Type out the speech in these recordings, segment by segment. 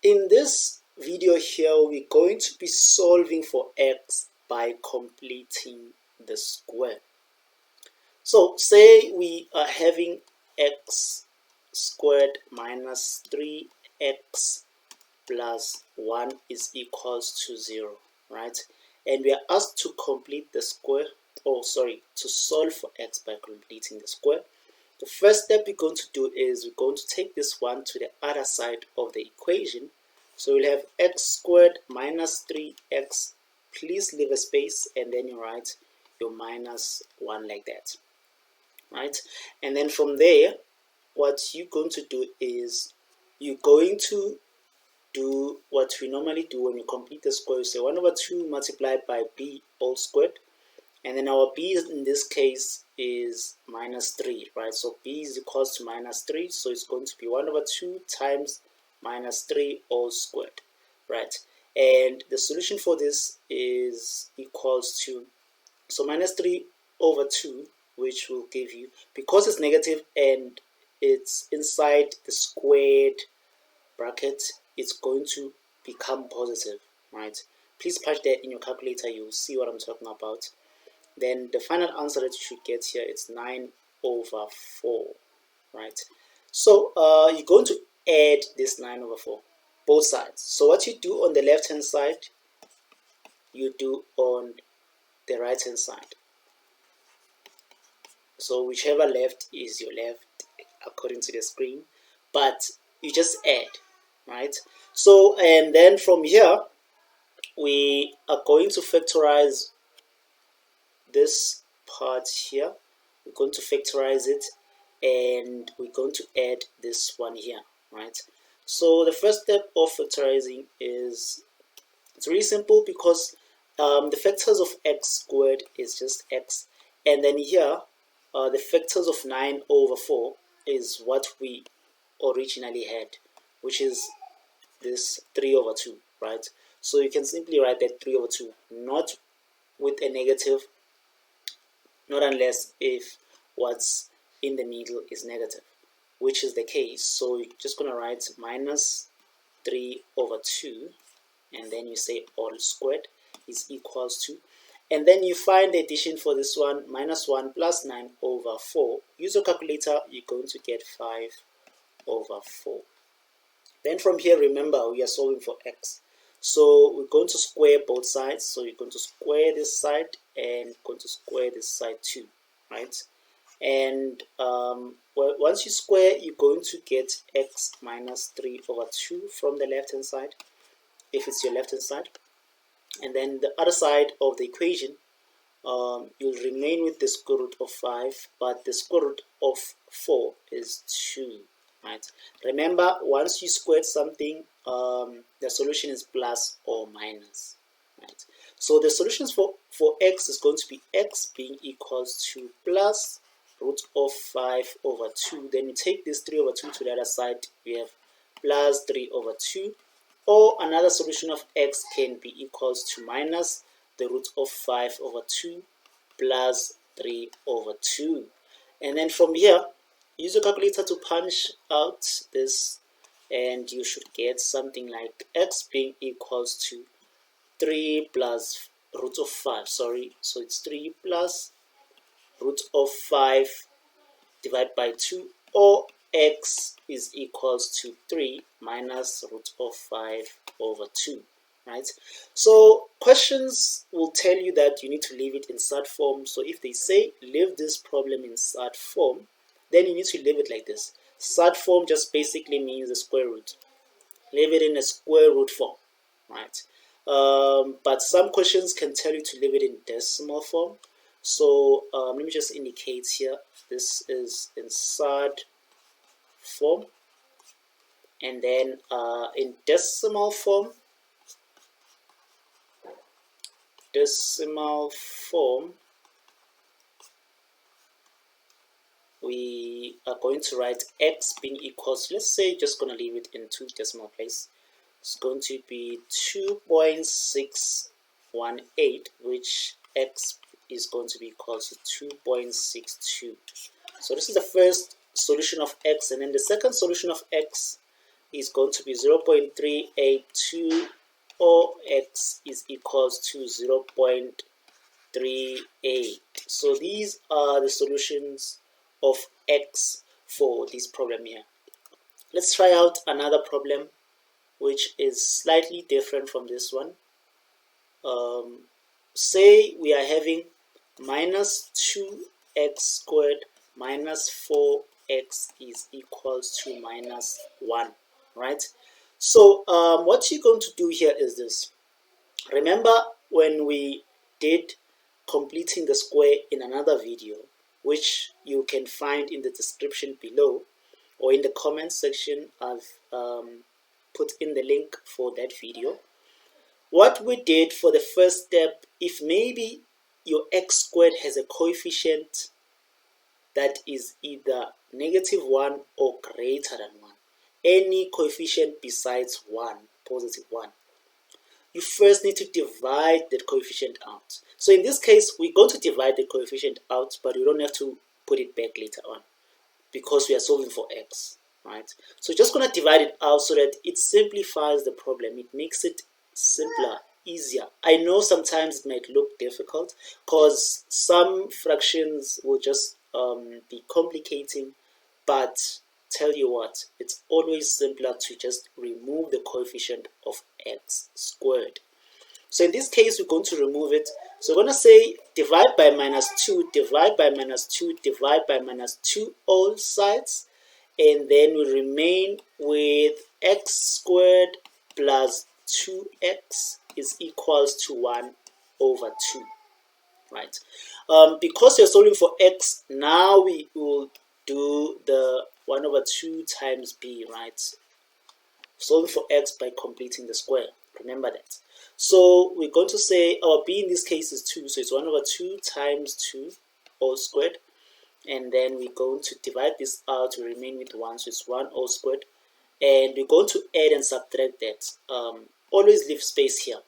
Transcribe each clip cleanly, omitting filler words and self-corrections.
In this video here, we're going to be solving for x by completing the square. So say we are having x squared minus 3x plus 1 is equals to 0, right? And we are asked to complete the square, to solve for x by completing the square. The first step we're going to do is we're going to take this one to the other side of the equation. So we'll have x squared minus 3x. Please leave a space and then you write your minus 1 like that, right? And then from there, what you're going to do is you're going to do what we normally do when you complete the square. You say 1 over 2 multiplied by b all squared. And then our b in this case is minus 3, right? So b is equals to minus 3. So it's going to be 1 over 2 times minus 3 all squared, right? And the solution for this is equals to, so minus 3 over 2, which will give you, because it's negative and it's inside the squared bracket, it's going to become positive, right? Please punch that in your calculator, you'll see what I'm talking about. Then the final answer that you should get here is 9 over 4, right? So you're going to add this 9 over 4, both sides. So what you do on the left hand side, you do on the right hand side. So whichever left is your left according to the screen, but you just add, right? So, and then from here, we are going to factorize this part here. We're going to factorize it and we're going to add this one here, right? So the first step of factorizing is, it's really simple because the factors of x squared is just x, and then here the factors of 9 over 4 is what we originally had, which is this 3 over 2, right? So you can simply write that 3 over 2, not with a negative, not unless if what's in the middle is negative, which is the case. So you're just going to write minus 3 over 2, and then you say all squared is equals to, and then you find the addition for this one, minus 1 plus 9 over 4. Use your calculator, you're going to get 5 over 4. Then from here, remember, we are solving for x. So we're going to square both sides. So you're going to square this side and going to square this side too, right? And once you square, you're going to get x minus 3 over 2 from the left hand side, if it's your left hand side. And then the other side of the equation, you'll remain with the square root of 5, but the square root of 4 is 2. Right. Remember, once you squared something, the solution is plus or minus. Right. So the solutions for x is going to be x being equals to plus root of 5 over 2. Then you take this 3 over 2 to the other side, we have plus 3 over 2. Or another solution of x can be equals to minus the root of 5 over 2 plus 3 over 2. And then from here, use your calculator to punch out this, and you should get something like x being equals to 3 plus root of 5, so it's 3 plus root of 5 divided by 2, or x is equals to 3 minus root of 5 over 2, right? So questions will tell you that you need to leave it in SAT form. So if they say leave this problem in SAT form, then you need to leave it like this. SAT form just basically means the square root. Leave it in a square root form, right? But some questions can tell you to leave it in decimal form. So let me just indicate here. This is in SAT form. And then in decimal form, we are going to write x being equals, let's say just going to leave it in 2 decimal place. It's going to be 2.618, which x is going to be equal to 2.62. So this is the first solution of x, and then the second solution of x, is going to be 0.382, or x is equals to 0.38. So these are the solutions of x for this problem here. Let's try out another problem which is slightly different from this one. Say we are having minus 2x squared minus 4x is equals to minus 1, right? So what you're going to do here is this. Remember when we did completing the square in another video, which you can find in the description below, or in the comment section. I've put in the link for that video. What we did for the first step, if maybe your x squared has a coefficient that is either -1 or greater than 1, any coefficient besides 1, positive 1, you first need to divide that coefficient out. So in this case, we're going to divide the coefficient out, but we don't have to put it back later on because we are solving for x, right? So just going to divide it out so that it simplifies the problem. It makes it simpler, easier. I know sometimes it might look difficult because some fractions will just be complicating, but tell you what, it's always simpler to just remove the coefficient of x squared. So in this case, we're going to remove it. So we're going to say divide by -2, divide by -2, divide by -2 all sides, and then we remain with x squared plus 2x is equals to 1 over 2, right? Because you're solving for x, now we will do the 1 over 2 times b, right? Solving for x by completing the square. Remember that. So we're going to say our b in this case is 2, so it's 1 over 2 times 2 all squared, and then we're going to divide this out to remain with 1, so it's 1 all squared, and we're going to add and subtract that. Always leave space here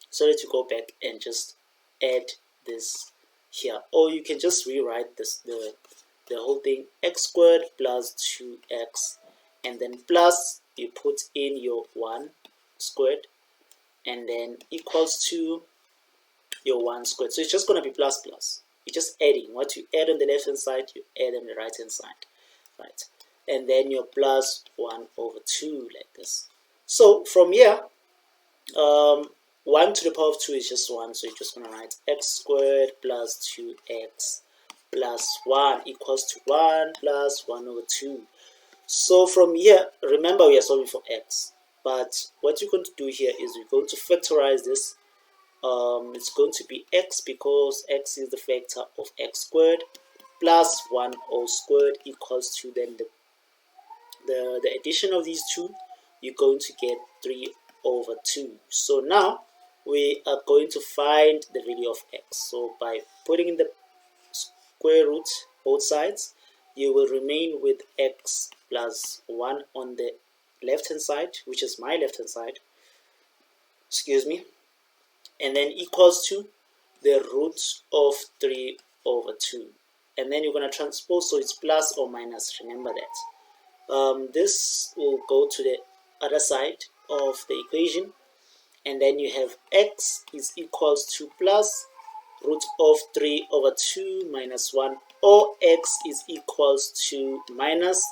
so that you go back and just add this here, or you can just rewrite this the whole thing, x squared plus 2x, and then plus you put in your 1 squared, and then equals to your 1 squared. So it's just going to be plus plus. You're just adding. What you add on the left hand side, you add on the right hand side, right? And then your plus 1 over 2 like this. So from here, 1 to the power of 2 is just 1, so you're just going to write x squared plus 2x plus 1 equals to 1 plus 1 over 2. So from here, remember we are solving for x, but what you're going to do here is we're going to factorize this. It's going to be x because x is the factor of x squared plus 1 all squared equals to then the addition of these two, you're going to get 3 over 2. So now we are going to find the value of x. So by putting in the square root both sides, you will remain with x plus 1 on the left hand side, which is my left hand side, excuse me, and then equals to the root of 3 over 2, and then you're going to transpose, so it's plus or minus, remember that. This will go to the other side of the equation, and then you have x is equals to plus root of 3 over 2 minus 1, or x is equals to minus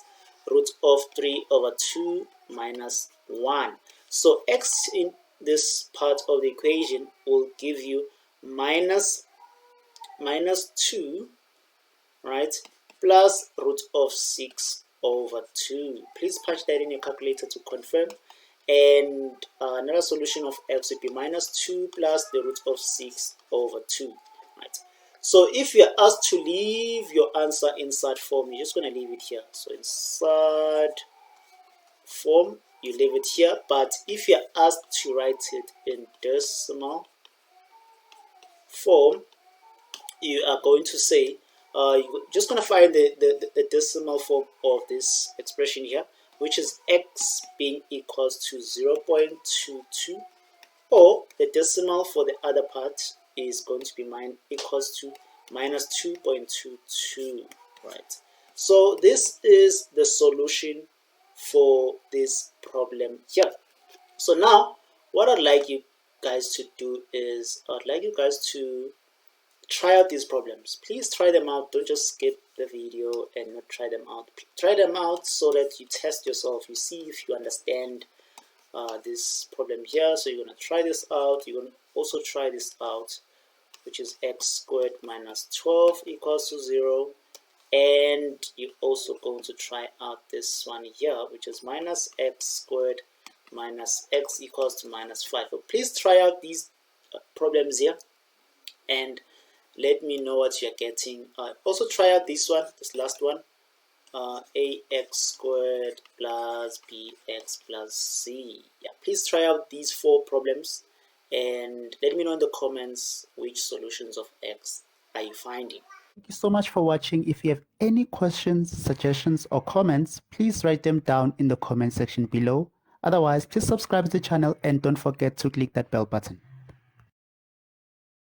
root of 3 over 2 minus 1. So x in this part of the equation will give you minus 2, right, plus root of 6 over 2. Please punch that in your calculator to confirm. And another solution of x would be minus 2 plus the root of 6 over 2. Right. So if you're asked to leave your answer inside form, you're just going to leave it here. So inside form, you leave it here. But if you're asked to write it in decimal form, you are going to say, you're just going to find the decimal form of this expression here, which is x being equals to 0.22, or the decimal for the other part is going to be equals to minus 2.22, right? So this is the solution for this here. So now what I'd like you guys to do is I'd like you guys to try out these problems. Please try them out. Don't just skip the video and not try them out. Try them out so that you test yourself. You see if you understand this problem here. So you're going to try this out. You're going to also try this out, which is x squared minus 12 equals to 0. And you're also going to try out this one here, which is minus x squared minus x equals to minus 5. So please try out these problems here and let me know what you're getting. Also try out this one, this last one, ax squared plus bx plus c. Yeah, please try out these 4 problems and let me know in the comments which solutions of x are you finding. Thank you so much for watching. If you have any questions, suggestions, or comments, please write them down in the comment section below. Otherwise, please subscribe to the channel and don't forget to click that bell button.